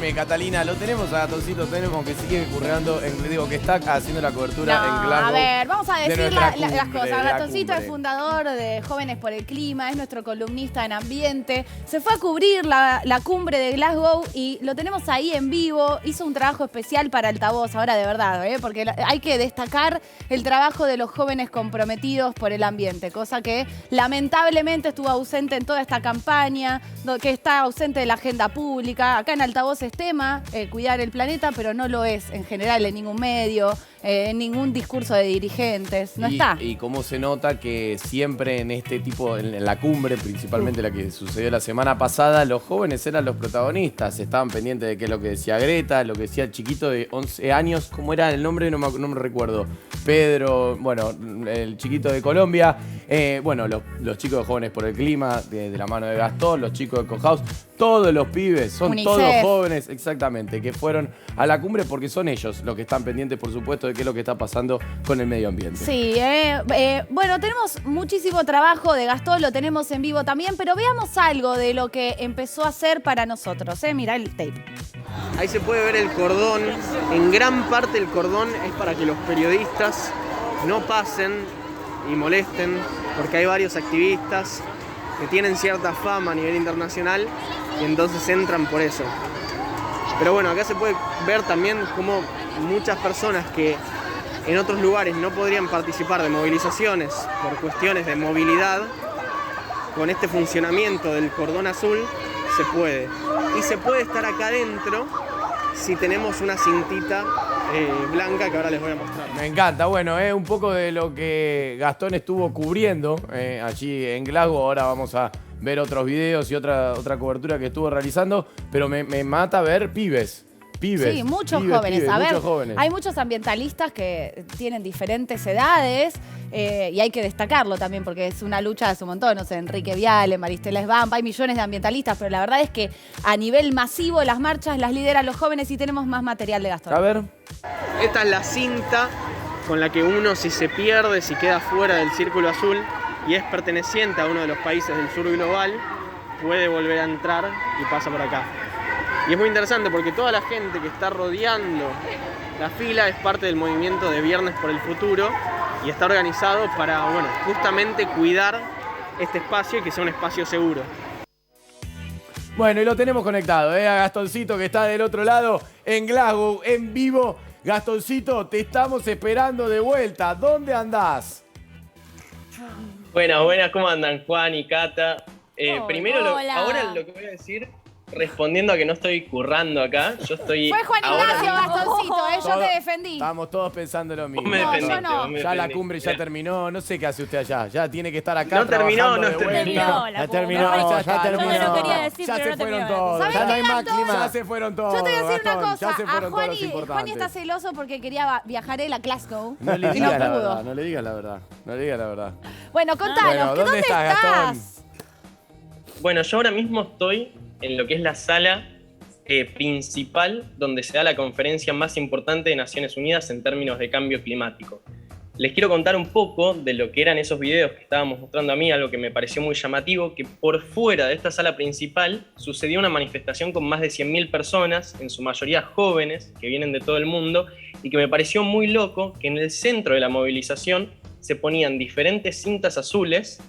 Escúchame, Catalina, lo tenemos a Gatoncito, tenemos que sigue currando, digo, que está haciendo la cobertura en Glasgow. A ver, vamos a decir las cosas. Gatoncito es cumbre. fundador de Jóvenes por el Clima, es nuestro columnista en ambiente. Se fue a cubrir la cumbre de Glasgow y lo tenemos ahí en vivo. Hizo un trabajo especial para Altavoz, ahora de verdad, porque hay que destacar el trabajo de los jóvenes comprometidos por el ambiente, cosa que lamentablemente estuvo ausente en toda esta campaña, que está ausente de la agenda pública. Acá en Altavoz es tema cuidar el planeta, pero no lo es en general en ningún medio, en ningún discurso de dirigentes. No está. Y cómo se nota que siempre en este tipo, en la cumbre, principalmente la que sucedió la semana pasada, los jóvenes eran los protagonistas. Estaban pendientes de qué es lo que decía Greta, lo que decía el chiquito de 11 años. ¿Cómo era el nombre? No me recuerdo. Pedro, bueno, el chiquito de Colombia. Bueno, los chicos de Jóvenes por el Clima, de la mano de Gastón, los chicos de Cohouse. Todos los pibes, son UNICEF. todos jóvenes, exactamente, que fueron a la cumbre porque son ellos los que están pendientes, por supuesto, de qué es lo que está pasando con el medio ambiente. Sí, bueno, tenemos muchísimo trabajo de Gastón, lo tenemos en vivo también, pero veamos algo de lo que empezó a hacer para nosotros. Mirá el tape. Ahí se puede ver el cordón. En gran parte el cordón es para que los periodistas no pasen y molesten, porque hay varios activistas que tienen cierta fama a nivel internacional y entonces entran por eso. Pero bueno, acá se puede ver también cómo muchas personas que en otros lugares no podrían participar de movilizaciones por cuestiones de movilidad, con este funcionamiento del cordón azul se puede. Y se puede estar acá adentro si tenemos una cintita blanca que ahora les voy a mostrar. Me encanta, bueno, un poco de lo que Gastón estuvo cubriendo allí en Glasgow. Ahora vamos a ver otros videos y otra cobertura que estuvo realizando, pero me mata ver pibes. Sí, muchos jóvenes. A ver, muchos jóvenes. hay muchos ambientalistas que tienen diferentes edades y hay que destacarlo también porque es una lucha de un montón. No sé, Enrique Viale, Maristela Esbampa, hay millones de ambientalistas, pero la verdad es que a nivel masivo las marchas las lideran los jóvenes y tenemos más material de Gastón. A ver. Esta es la cinta con la que uno, si se pierde, si queda fuera del círculo azul y es perteneciente a uno de los países del sur global, puede volver a entrar y pasa por acá. Y es muy interesante porque toda la gente que está rodeando la fila es parte del movimiento de Viernes por el Futuro y está organizado para, bueno, justamente cuidar este espacio y que sea un espacio seguro. Bueno, y lo tenemos conectado, a Gastoncito que está del otro lado en Glasgow, en vivo. Gastoncito, te estamos esperando de vuelta. ¿Dónde andás? Buenas, ¿cómo andan Juan y Cata? Primero, ahora lo que voy a decir, respondiendo a que no estoy currando acá, yo estoy... Fue Juan Ignacio Gastoncito, yo te defendí. Estamos todos pensando lo mismo. Vos me defendiste, yo no. vos me Ya la defendiste. cumbre ya terminó, no sé qué hace usted allá. Ya tiene que estar acá. No terminó, trabajando no de terminó. vuelta. Ya terminó, ya terminó. Yo no lo quería decir, ya pero se no fueron terminó. todos. ¿Sabés Ya no qué, hay más Gastón? clima. Ya se fueron todos. Yo te voy a decir una Gastón. cosa, Ya se fueron a todos los Juani importantes. está celoso porque quería viajar él a Glasgow No le y digas no la pudo. verdad, no le digas la verdad. No le digas la verdad. Bueno, contanos, Bueno, ¿que ¿dónde estás, Gastón? estás? Bueno, yo ahora mismo estoy en lo que es la sala principal donde se da la conferencia más importante de Naciones Unidas en términos de cambio climático. Les quiero contar un poco de lo que eran esos videos que estábamos mostrando a mí, algo que me pareció muy llamativo, que por fuera de esta sala principal sucedió una manifestación con más de 100.000 personas, en su mayoría jóvenes, que vienen de todo el mundo, y que me pareció muy loco que en el centro de la movilización se ponían diferentes cintas azules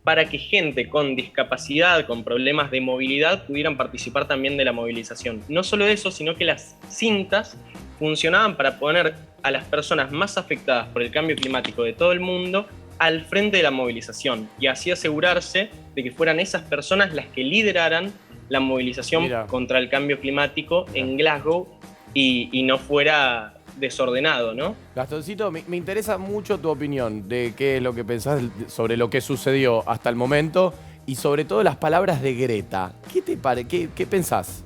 para que gente con discapacidad, con problemas de movilidad, pudieran participar también de la movilización. No solo eso, sino que las cintas funcionaban para poner a las personas más afectadas por el cambio climático de todo el mundo al frente de la movilización y así asegurarse de que fueran esas personas las que lideraran la movilización contra el cambio climático en Glasgow y no fuera desordenado, ¿no? Gastoncito, me interesa mucho tu opinión de qué es lo que pensás sobre lo que sucedió hasta el momento y sobre todo las palabras de Greta. ¿Qué te parece? ¿Qué pensás?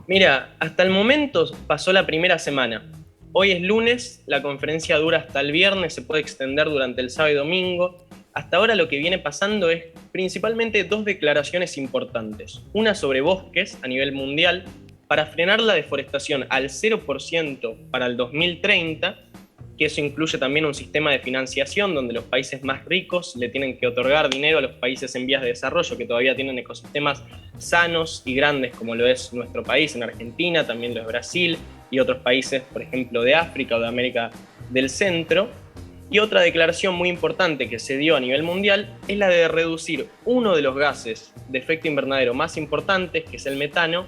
Mira, hasta el momento pasó la primera semana. Hoy es lunes, la conferencia dura hasta el viernes, se puede extender durante el sábado y domingo. Hasta ahora lo que viene pasando es principalmente dos declaraciones importantes. Una sobre bosques a nivel mundial, para frenar la deforestación al 0% para el 2030, que eso incluye también un sistema de financiación donde los países más ricos le tienen que otorgar dinero a los países en vías de desarrollo que todavía tienen ecosistemas sanos y grandes como lo es nuestro país en Argentina, también lo es Brasil y otros países, por ejemplo, de África o de América del Centro. Y otra declaración muy importante que se dio a nivel mundial es la de reducir uno de los gases de efecto invernadero más importantes, que es el metano,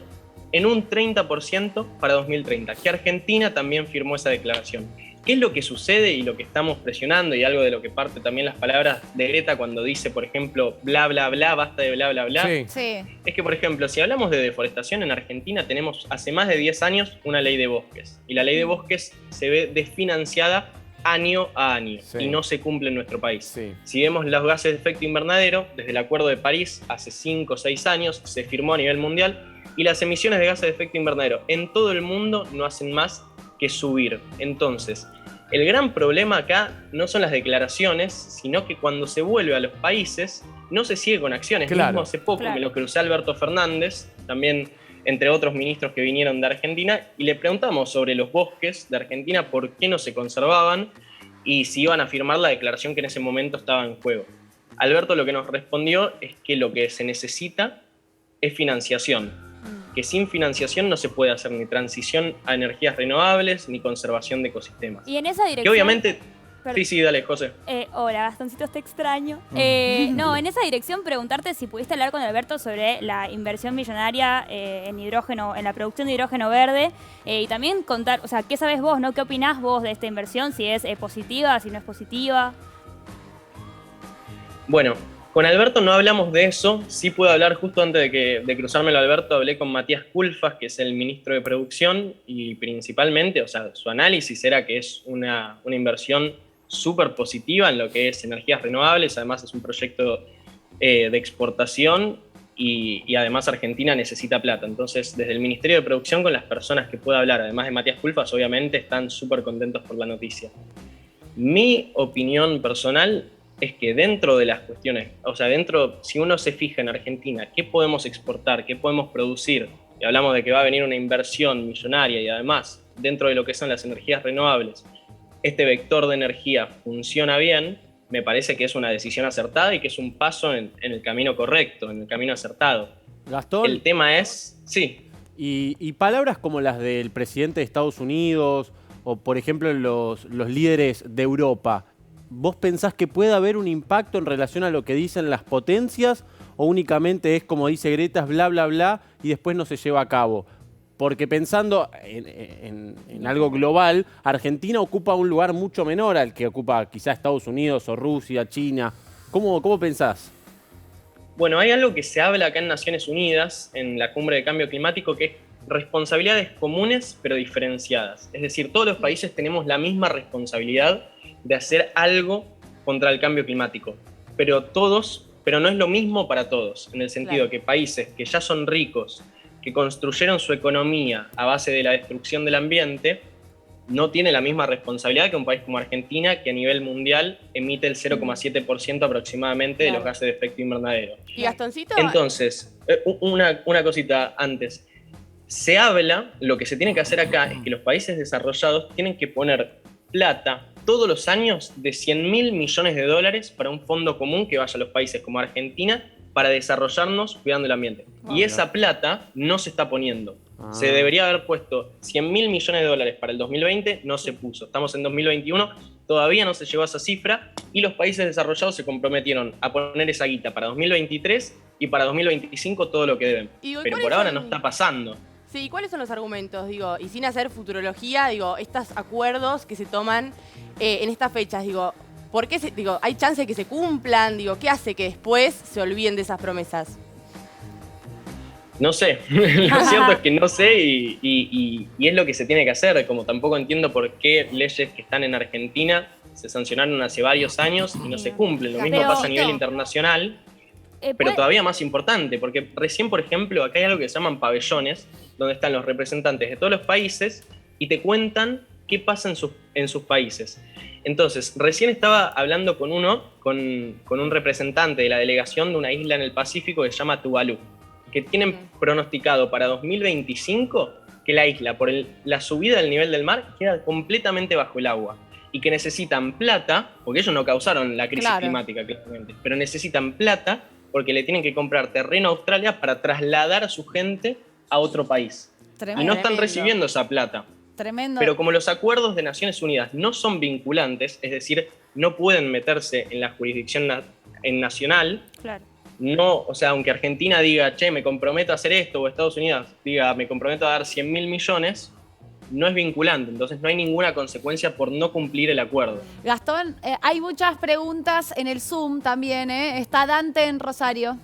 en un 30% para 2030, que Argentina también firmó esa declaración. ¿Qué es lo que sucede y lo que estamos presionando y algo de lo que parte también las palabras de Greta cuando dice, por ejemplo, bla, bla, bla, basta de bla, bla, bla? Sí. Es que, por ejemplo, si hablamos de deforestación en Argentina, tenemos hace más de 10 años una ley de bosques. Y la ley de bosques se ve desfinanciada año a año y no se cumple en nuestro país. Sí. Si vemos los gases de efecto invernadero, desde el Acuerdo de París, hace 5 o 6 años, se firmó a nivel mundial, y las emisiones de gases de efecto invernadero en todo el mundo no hacen más que subir. Entonces, el gran problema acá no son las declaraciones, sino que cuando se vuelve a los países, no se sigue con acciones. Claro. Mismo hace poco me lo crucé a Alberto Fernández, también entre otros ministros que vinieron de Argentina, y le preguntamos sobre los bosques de Argentina, por qué no se conservaban y si iban a firmar la declaración que en ese momento estaba en juego. Alberto lo que nos respondió es que lo que se necesita es financiación, que sin financiación no se puede hacer ni transición a energías renovables ni conservación de ecosistemas. Y en esa dirección... Que obviamente... Perdón. Sí, dale, José. Hola, Gastoncito, te extraño. No, en esa dirección preguntarte si pudiste hablar con Alberto sobre la inversión millonaria en hidrógeno, en la producción de hidrógeno verde, y también contar, o sea, ¿qué sabes vos, no? ¿Qué opinás vos de esta inversión? Si es positiva, si no es positiva. Bueno, con Alberto no hablamos de eso. Sí puedo hablar justo antes de cruzármelo a Alberto, hablé con Matías Culfas, que es el ministro de Producción, y principalmente, o sea, su análisis era que es una inversión súper positiva en lo que es energías renovables. Además es un proyecto de exportación y además Argentina necesita plata. Entonces, desde el Ministerio de Producción, con las personas que pueda hablar, además de Matías Culfas, obviamente están súper contentos por la noticia. Mi opinión personal es que dentro de las cuestiones, o sea, si uno se fija en Argentina, ¿qué podemos exportar? ¿Qué podemos producir? Y hablamos de que va a venir una inversión millonaria y además, dentro de lo que son las energías renovables, este vector de energía funciona bien, me parece que es una decisión acertada y que es un paso en el camino correcto, en el camino acertado. Gastón. El tema es, sí. Y palabras como las del presidente de Estados Unidos o, por ejemplo, los líderes de Europa, ¿vos pensás que puede haber un impacto en relación a lo que dicen las potencias o únicamente es, como dice Greta, es bla, bla, bla y después no se lleva a cabo? Porque pensando en algo global, Argentina ocupa un lugar mucho menor al que ocupa quizás Estados Unidos o Rusia, China. ¿Cómo pensás? Bueno, hay algo que se habla acá en Naciones Unidas, en la Cumbre de Cambio Climático, que es responsabilidades comunes pero diferenciadas. Es decir, todos los países tenemos la misma responsabilidad de hacer algo contra el cambio climático, pero no es lo mismo para todos, en el sentido que países que ya son ricos, que construyeron su economía a base de la destrucción del ambiente, no tiene la misma responsabilidad que un país como Argentina, que a nivel mundial emite el 0,7% aproximadamente de los gases de efecto invernadero. ¿Y Gastoncito? Entonces, una cosita antes. Se habla, lo que se tiene que hacer acá es que los países desarrollados tienen que poner plata todos los años de 100.000 millones de dólares para un fondo común que vaya a los países como Argentina para desarrollarnos cuidando el ambiente. Y esa plata no se está poniendo. Se debería haber puesto 100.000 millones de dólares para el 2020, no se puso. Estamos en 2021, todavía no se llegó a esa cifra y los países desarrollados se comprometieron a poner esa guita para 2023 y para 2025 todo lo que deben. Pero por ahora no está pasando. Sí, ¿cuáles son los argumentos? Digo, y sin hacer futurología, digo, estos acuerdos que se toman en estas fechas, digo, ¿por qué hay chance de que se cumplan? Digo, ¿qué hace que después se olviden de esas promesas? No sé, lo cierto es que no sé y es lo que se tiene que hacer, como tampoco entiendo por qué leyes que están en Argentina se sancionaron hace varios años y no se cumplen. Lo mismo pasa a nivel internacional, pero todavía más importante, porque recién, por ejemplo, acá hay algo que se llaman pabellones, donde están los representantes de todos los países y te cuentan qué pasa en sus países. Entonces, recién estaba hablando con un representante de la delegación de una isla en el Pacífico que se llama Tuvalu, que tienen pronosticado para 2025 que la isla, por la subida del nivel del mar, queda completamente bajo el agua y que necesitan plata, porque ellos no causaron la crisis climática, claramente, pero necesitan plata porque le tienen que comprar terreno a Australia para trasladar a su gente a otro país. Y no están recibiendo esa plata. Tremendo. Pero como los acuerdos de Naciones Unidas no son vinculantes, es decir, no pueden meterse en la jurisdicción nacional, Claro. no, o sea, aunque Argentina diga, che, me comprometo a hacer esto, o Estados Unidos diga, me comprometo a dar 100.000 millones, no es vinculante, entonces no hay ninguna consecuencia por no cumplir el acuerdo. Gastón, hay muchas preguntas en el Zoom también, ¿eh? Está Dante en Rosario.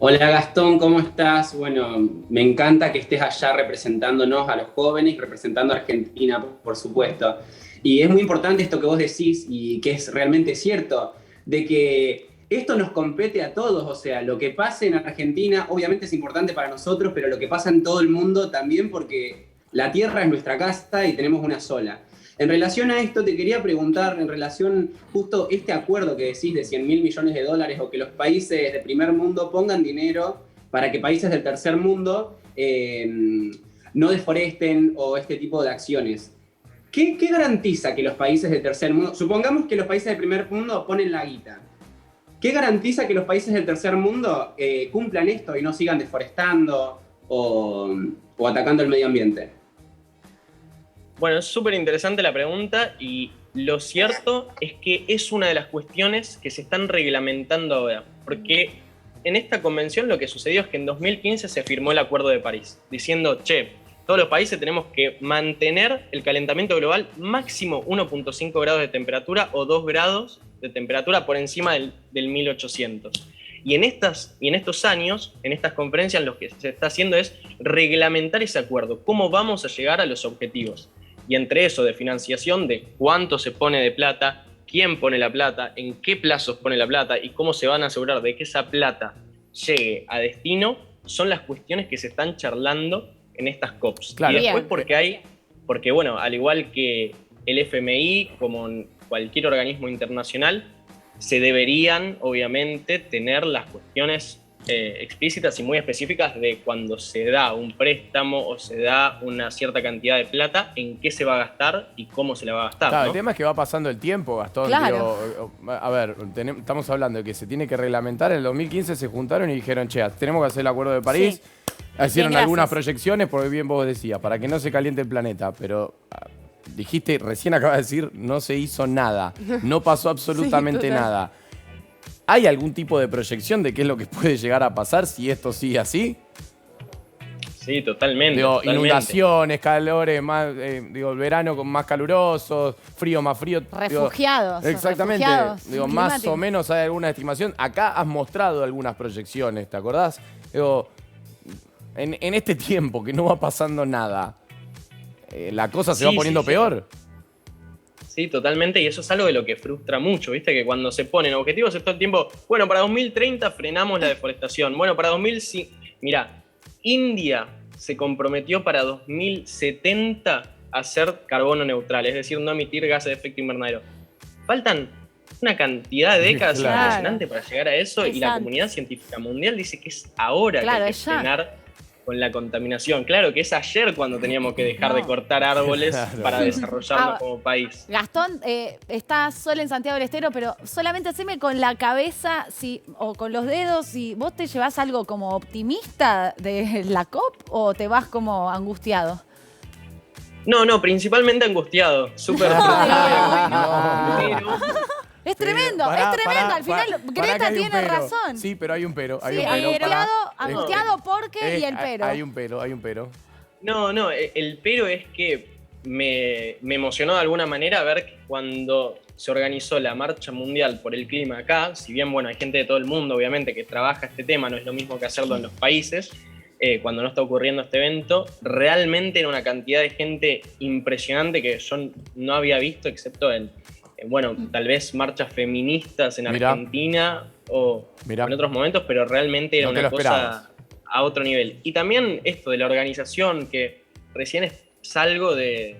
Hola Gastón, ¿cómo estás? Bueno, me encanta que estés allá representándonos a los jóvenes, representando a Argentina, por supuesto. Y es muy importante esto que vos decís y que es realmente cierto, de que esto nos compete a todos, o sea, lo que pase en Argentina obviamente es importante para nosotros, pero lo que pasa en todo el mundo también, porque la tierra es nuestra casa y tenemos una sola. En relación a esto te quería preguntar, en relación justo este acuerdo que decís de 100.000 millones de dólares o que los países de primer mundo pongan dinero para que países del tercer mundo no deforesten o este tipo de acciones. ¿Qué garantiza que los países del tercer mundo, supongamos que los países del primer mundo ponen la guita, ¿qué garantiza que los países del tercer mundo cumplan esto y no sigan deforestando o atacando el medio ambiente? Bueno, es súper interesante la pregunta y lo cierto es que es una de las cuestiones que se están reglamentando ahora, porque en esta convención lo que sucedió es que en 2015 se firmó el Acuerdo de París, diciendo, che, todos los países tenemos que mantener el calentamiento global máximo 1.5 grados de temperatura o 2 grados de temperatura por encima del 1800. Y en estos años, en estas conferencias, lo que se está haciendo es reglamentar ese acuerdo, cómo vamos a llegar a los objetivos. Y entre eso de financiación, de cuánto se pone de plata, quién pone la plata, en qué plazos pone la plata y cómo se van a asegurar de que esa plata llegue a destino, son las cuestiones que se están charlando en estas COPs. Claro. Y después porque bueno, al igual que el FMI, como en cualquier organismo internacional, se deberían obviamente tener las cuestiones explícitas y muy específicas de cuando se da un préstamo o se da una cierta cantidad de plata, en qué se va a gastar y cómo se la va a gastar. Claro, ¿no? el tema es que va pasando el tiempo, Gastón. Claro. Digo, a ver, estamos hablando de que se tiene que reglamentar. En el 2015 se juntaron y dijeron, che, tenemos que hacer el Acuerdo de París. Sí. Hicieron Bien, algunas gracias. proyecciones, porque bien vos decías, para que no se caliente el planeta. Pero dijiste, recién acabas de decir, no se hizo nada. No pasó absolutamente total. nada. ¿Hay algún tipo de proyección de qué es lo que puede llegar a pasar si esto sigue así? Sí, totalmente. Digo, totalmente. inundaciones, calores, más, digo, verano con más calurosos, frío más frío. Digo, Refugiados. exactamente. refugiados Digo, más climáticos. o menos hay alguna estimación. Acá has mostrado algunas proyecciones, ¿te acordás? Digo, en este tiempo que no va pasando nada, ¿la cosa se va Sí, poniendo sí. peor? Sí, totalmente, y eso es algo de lo que frustra mucho, ¿viste? Que cuando se ponen objetivos es todo el tiempo, bueno, para 2030 frenamos la deforestación, bueno, para 2005, mirá, India se comprometió para 2070 a ser carbono neutral, es decir, no emitir gases de efecto invernadero. Faltan una cantidad de décadas Claro. impresionante para llegar a eso, y la Exacto. comunidad científica mundial dice que es ahora Claro, que hay que es ya. frenar con la contaminación. Claro que es ayer cuando teníamos que dejar de cortar árboles Claro. para desarrollarnos Ah, como país. Gastón, está solo en Santiago del Estero, pero solamente haceme con la cabeza o con los dedos si vos te llevas algo como optimista de la COP o te vas como angustiado. No, principalmente angustiado. Súper frustrado. Es tremendo, Pará, es tremendo. pará, Al final, pará, que Greta hay un tiene pero. razón. Sí, pero hay un pero. Hay Sí, un pero. pará. angustiado porque y el pero. Hay un pero. No, el pero es que me emocionó de alguna manera ver que cuando se organizó la Marcha Mundial por el Clima acá, si bien, bueno, hay gente de todo el mundo, obviamente, que trabaja este tema, no es lo mismo que hacerlo en los países, cuando no está ocurriendo este evento, realmente era una cantidad de gente impresionante que yo no había visto, excepto en bueno, tal vez marchas feministas en Mirá. Argentina o Mirá. en otros momentos, pero realmente era No te una lo cosa esperabas. a otro nivel. Y también esto de la organización, que recién salgo de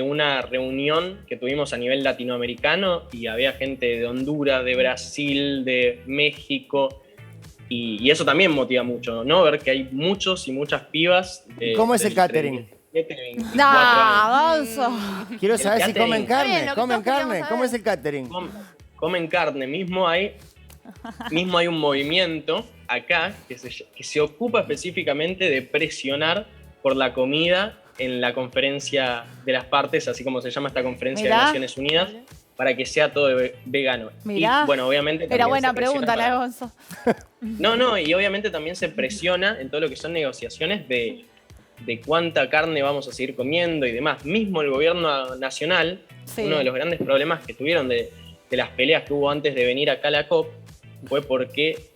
una reunión que tuvimos a nivel latinoamericano y había gente de Honduras, de Brasil, de México, y eso también motiva mucho, ¿no? Ver que hay muchos y muchas pibas. ¿Cómo es de el catering? 17, 24 No, años. Gonzo. Quiero El saber si catering. comen Está bien, carne. lo que ¿Comen todos queríamos carne? saber. ¿Cómo es el catering? Comen carne, mismo hay mismo hay un movimiento acá que se ocupa específicamente de presionar por la comida en la conferencia de las partes, así como se llama esta conferencia Mirá. de Naciones Unidas, para que sea todo vegano. Mirá. Y bueno, obviamente Era también buena se presiona pregunta, la de para- Gonzo. No, y obviamente también se presiona en todo lo que son negociaciones de cuánta carne vamos a seguir comiendo y demás. Mismo el gobierno nacional, Sí. uno de los grandes problemas que tuvieron de las peleas que hubo antes de venir acá a la COP fue porque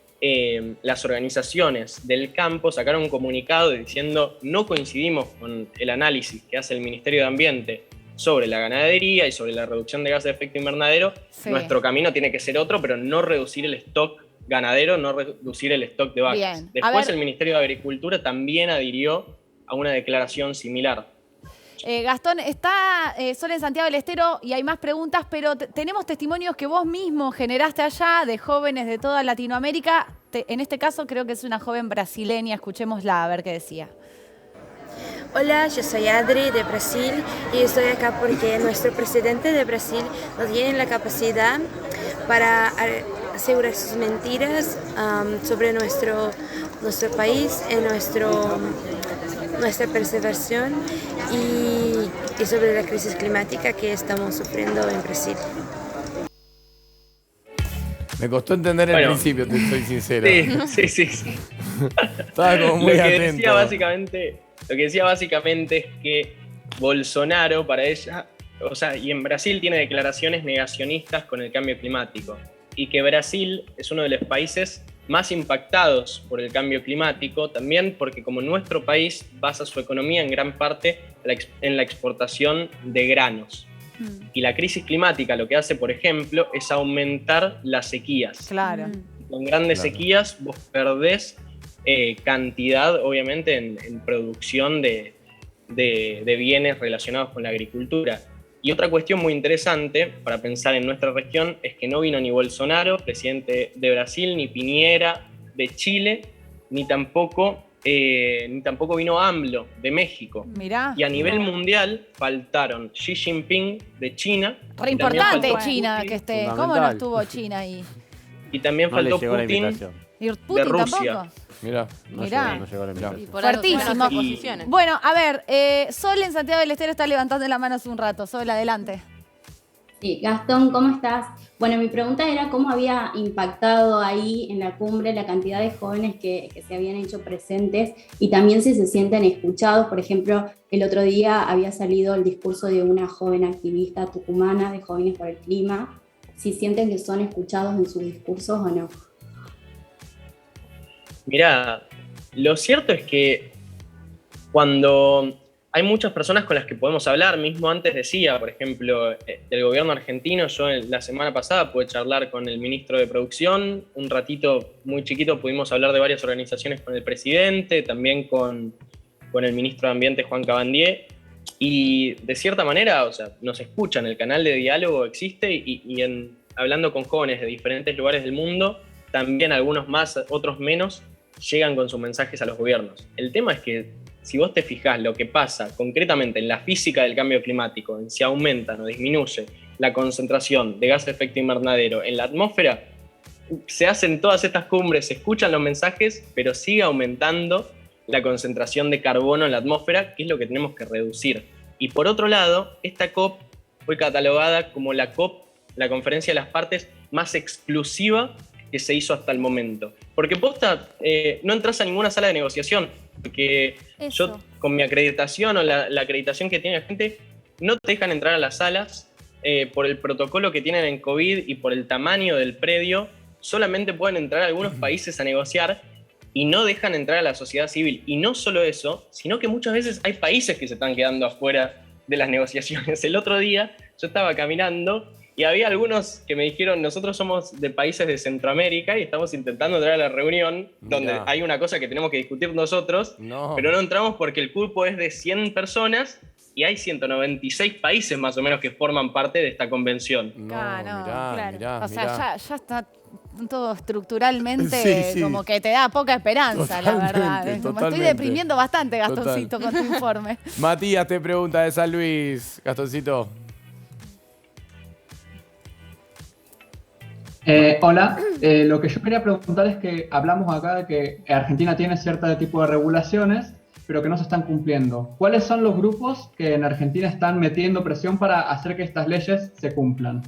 las organizaciones del campo sacaron un comunicado diciendo no coincidimos con el análisis que hace el Ministerio de Ambiente sobre la ganadería y sobre la reducción de gases de efecto invernadero. Sí. Nuestro camino tiene que ser otro, pero no reducir el stock ganadero, no reducir el stock de vacas. Bien. A Después ver. el Ministerio de Agricultura también adhirió a una declaración similar. Gastón, está Sol en Santiago del Estero y hay más preguntas, pero tenemos testimonios que vos mismo generaste allá de jóvenes de toda Latinoamérica. En este caso creo que es una joven brasileña, escuchémosla a ver qué decía. Hola, yo soy Adri de Brasil y estoy acá porque nuestro presidente de Brasil no tiene la capacidad para asegurar sus mentiras sobre nuestro país, nuestra preservación y sobre la crisis climática que estamos sufriendo en Brasil. Me costó entender el Bueno. principio, te soy sincero. Sí. Estaba como muy Lo que atento. decía básicamente es que Bolsonaro para ella, o sea, y en Brasil tiene declaraciones negacionistas con el cambio climático, y que Brasil es uno de los países más impactados por el cambio climático, también porque como nuestro país basa su economía en gran parte en la exportación de granos. Y la crisis climática lo que hace, por ejemplo, es aumentar las sequías. Claro. Con grandes sequías vos perdés cantidad, obviamente, en producción de bienes relacionados con la agricultura. Y otra cuestión muy interesante para pensar en nuestra región es que no vino ni Bolsonaro, presidente de Brasil, ni Piñera de Chile, ni tampoco vino AMLO de México. Mirá. Y a nivel mundial faltaron Xi Jinping de China. Re y también importante faltó China Putin, que esté. ¿Cómo no Fundamental. estuvo China ahí? Y también No le faltó llegó la Putin invitación. ¿Y Putin Rusia. tampoco? Mirá. No Mirá. llegó, no llegó la invitación. Y por algo son Fuertísimo. las oposiciones. Bueno, a ver, Sol en Santiago del Estero está levantando la mano hace un rato. Sol, adelante. Sí, Gastón, ¿cómo estás? Bueno, mi pregunta era cómo había impactado ahí en la cumbre la cantidad de jóvenes que se habían hecho presentes y también si se sienten escuchados. Por ejemplo, el otro día había salido el discurso de una joven activista tucumana de Jóvenes por el Clima. Si sienten que son escuchados en sus discursos o no. Mirá, lo cierto es que cuando hay muchas personas con las que podemos hablar, mismo antes decía, por ejemplo, del gobierno argentino, yo la semana pasada pude charlar con el ministro de Producción, un ratito muy chiquito pudimos hablar de varias organizaciones con el presidente, también con el ministro de Ambiente, Juan Cabandier, y de cierta manera, o sea, nos escuchan, el canal de diálogo existe y hablando con jóvenes de diferentes lugares del mundo, también algunos más, otros menos, llegan con sus mensajes a los gobiernos. El tema es que si vos te fijás lo que pasa concretamente en la física del cambio climático, en si aumenta o disminuye la concentración de gas de efecto invernadero en la atmósfera, se hacen todas estas cumbres, se escuchan los mensajes, pero sigue aumentando la concentración de carbono en la atmósfera, que es lo que tenemos que reducir. Y por otro lado, esta COP fue catalogada como la COP, la conferencia de las partes más exclusiva que se hizo hasta el momento. Porque posta, no entras a ninguna sala de negociación, porque yo con mi acreditación o la acreditación que tiene la gente, no te dejan entrar a las salas por el protocolo que tienen en COVID y por el tamaño del predio, solamente pueden entrar algunos países a negociar y no dejan entrar a la sociedad civil. Y no solo eso, sino que muchas veces hay países que se están quedando afuera de las negociaciones. El otro día yo estaba caminando y había algunos que me dijeron, nosotros somos de países de Centroamérica y estamos intentando entrar a la reunión donde hay una cosa que tenemos que discutir nosotros, pero no entramos porque el cupo es de 100 personas y hay 196 países más o menos que forman parte de esta convención. Claro. O sea, ya está todo estructuralmente como que te da poca esperanza, la verdad. Como estoy deprimiendo bastante, Gastoncito, con tu informe. Matías te pregunta de San Luis. Gastoncito. Hola, lo que yo quería preguntar es que hablamos acá de que Argentina tiene cierto tipo de regulaciones, pero que no se están cumpliendo. ¿Cuáles son los grupos que en Argentina están metiendo presión para hacer que estas leyes se cumplan?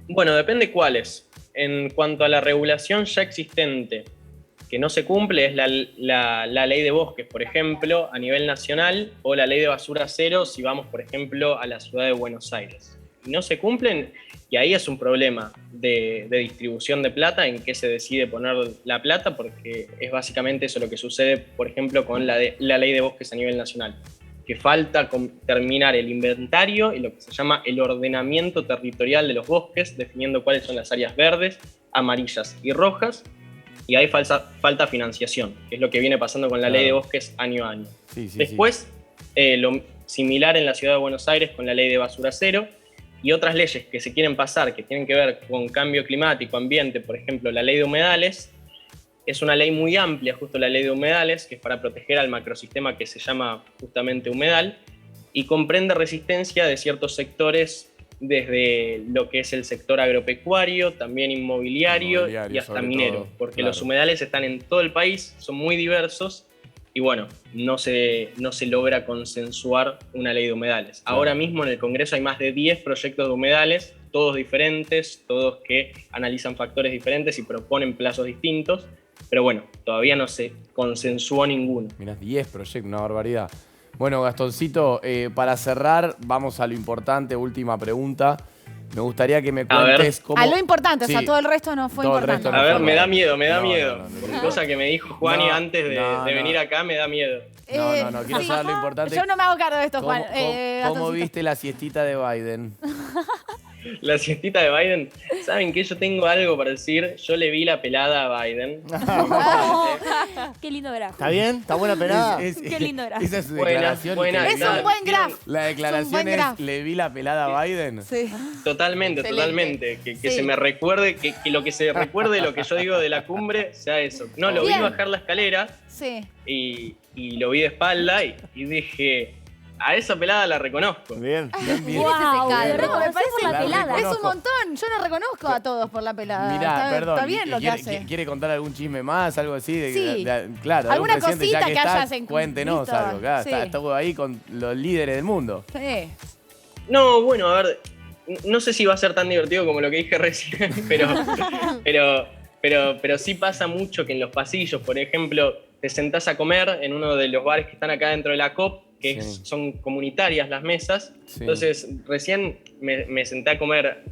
Bueno, depende cuáles. En cuanto a la regulación ya existente que no se cumple es la ley de bosques, por ejemplo, a nivel nacional, o la ley de basura cero si vamos, por ejemplo, a la ciudad de Buenos Aires. Y no se cumplen, y ahí es un problema de distribución de plata, en qué se decide poner la plata, porque es básicamente eso lo que sucede, por ejemplo, con la ley de bosques a nivel nacional, que falta terminar el inventario y lo que se llama el ordenamiento territorial de los bosques, definiendo cuáles son las áreas verdes, amarillas y rojas, y ahí falta financiación, que es lo que viene pasando con la ley de bosques año a año. Después, lo similar en la ciudad de Buenos Aires con la ley de basura cero, y otras leyes que se quieren pasar, que tienen que ver con cambio climático, ambiente, por ejemplo, la ley de humedales, es una ley muy amplia, justo la ley de humedales, que es para proteger al macrosistema que se llama justamente humedal, y comprende resistencia de ciertos sectores, desde lo que es el sector agropecuario, también inmobiliario y hasta minero, todo, porque los humedales están en todo el país, son muy diversos, y bueno, no se logra consensuar una ley de humedales. Ahora mismo en el Congreso hay más de 10 proyectos de humedales, todos diferentes, todos que analizan factores diferentes y proponen plazos distintos, pero bueno, todavía no se consensuó ninguno. Mirá, 10 proyectos, una barbaridad. Bueno, Gastoncito, para cerrar, vamos a lo importante, última pregunta. Me gustaría que me cuentes cómo... A lo importante, o sea, todo el resto no fue importante. A ver, me da miedo. Por cosa que me dijo Juani antes de venir acá, me da miedo. No, quiero saber lo importante. Yo no me hago cargo de esto, Juan. ¿Cómo viste la siestita de Biden? La siestita de Biden. ¿Saben qué? Yo tengo algo para decir. Yo le vi la pelada a Biden. Qué lindo grafo. ¿Está bien? ¿Está buena pelada? Qué lindo grafo. Esa es su declaración. Es un buen grafo. La declaración es, ¿le vi la pelada a Biden? Sí. Totalmente. Que se me recuerde, que lo que se recuerde lo que yo digo de la cumbre sea eso. No, lo vi bajar la escalera y lo vi de espalda y dije... A esa pelada la reconozco. Bien. Wow, me parece la pelada. Es un montón. Yo no reconozco a todos por la pelada. Mirá, perdón. Está bien lo que hace. ¿Quiere contar algún chisme más? Algo así. Claro. Alguna cosita que hayas encontrado. Cuéntenos algo. Claro, está ahí con los líderes del mundo. Sí. No, bueno, a ver. No sé si va a ser tan divertido como lo que dije recién, pero sí pasa mucho que en los pasillos, por ejemplo, te sentás a comer en uno de los bares que están acá dentro de la COP, que son comunitarias las mesas. Entonces, recién me senté a comer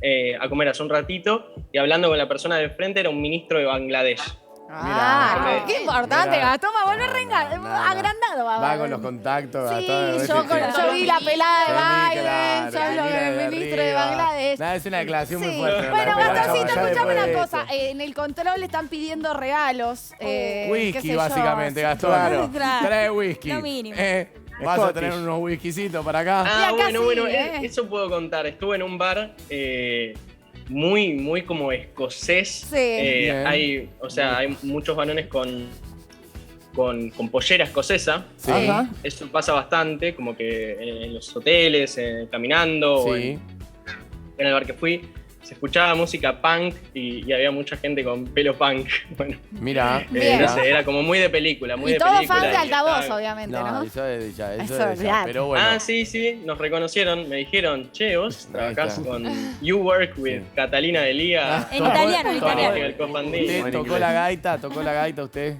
hace un ratito y hablando con la persona de frente era un ministro de Bangladesh. Qué importante, Gastón, va a volver agrandado. Va con los contactos. Sí, yo vi la pelada de Biden, yo vi el ministro de Bangladesh. Es una declaración muy fuerte. Bueno, Gastoncito, escuchame una cosa. En el control le están pidiendo regalos. Whisky, básicamente, Gastón. Trae whisky. Lo mínimo. Vas a tener unos whiskycitos para acá. Bueno, eso puedo contar. Estuve en un bar muy como escocés. Hay muchos varones con pollera escocesa. Eso pasa bastante, como que en los hoteles, caminando, o en el bar que fui. Se escuchaba música punk y había mucha gente con pelo punk. Bueno, mira, no sé, era como muy de película, muy y de todo película. fan de altavoz, obviamente, ¿no? Eso es ya. Pero bueno. Sí, nos reconocieron, me dijeron, che, vos trabajás con You Work with Catalina de Lía. En italiano. ¿Usted tocó la gaita usted?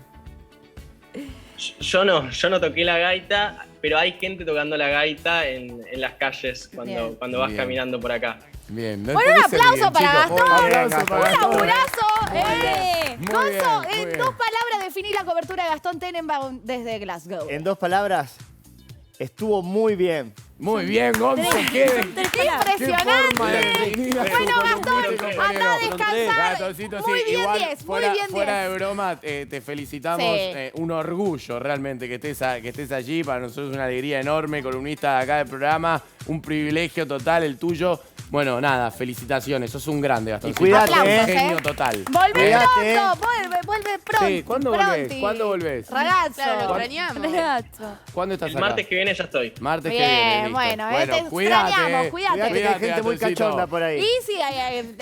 Yo no toqué la gaita, pero hay gente tocando la gaita en las calles cuando vas caminando por acá. Bien. Bueno, un aplauso para Gastón. Un laburazo. Gonzo, en 2 palabras definir la cobertura de Gastón Tenenbaum desde Glasgow. En 2 palabras, estuvo muy bien. Muy bien, Gonzo. Qué impresionante. Bueno, Gastón, anda a descansar. Gastoncito, muy bien, igual, 10. Fuera de broma, te felicitamos. Un orgullo realmente que estés allí. Para nosotros es una alegría enorme. Columnista de acá del programa. Un privilegio total el tuyo. Bueno, nada, felicitaciones. Sos un grande, Gastón. Y cuídate, un genio total. Volvé pronto. Vuelve pronto. Sí, ¿cuándo volvés? Ragazzo. Claro, lo extrañamos. ¿Cuándo estás El acá? martes que viene ya estoy. Martes que viene, listo. Bueno, cuídate. Cuídate, que hay gente muy cachonda por ahí. Y sí,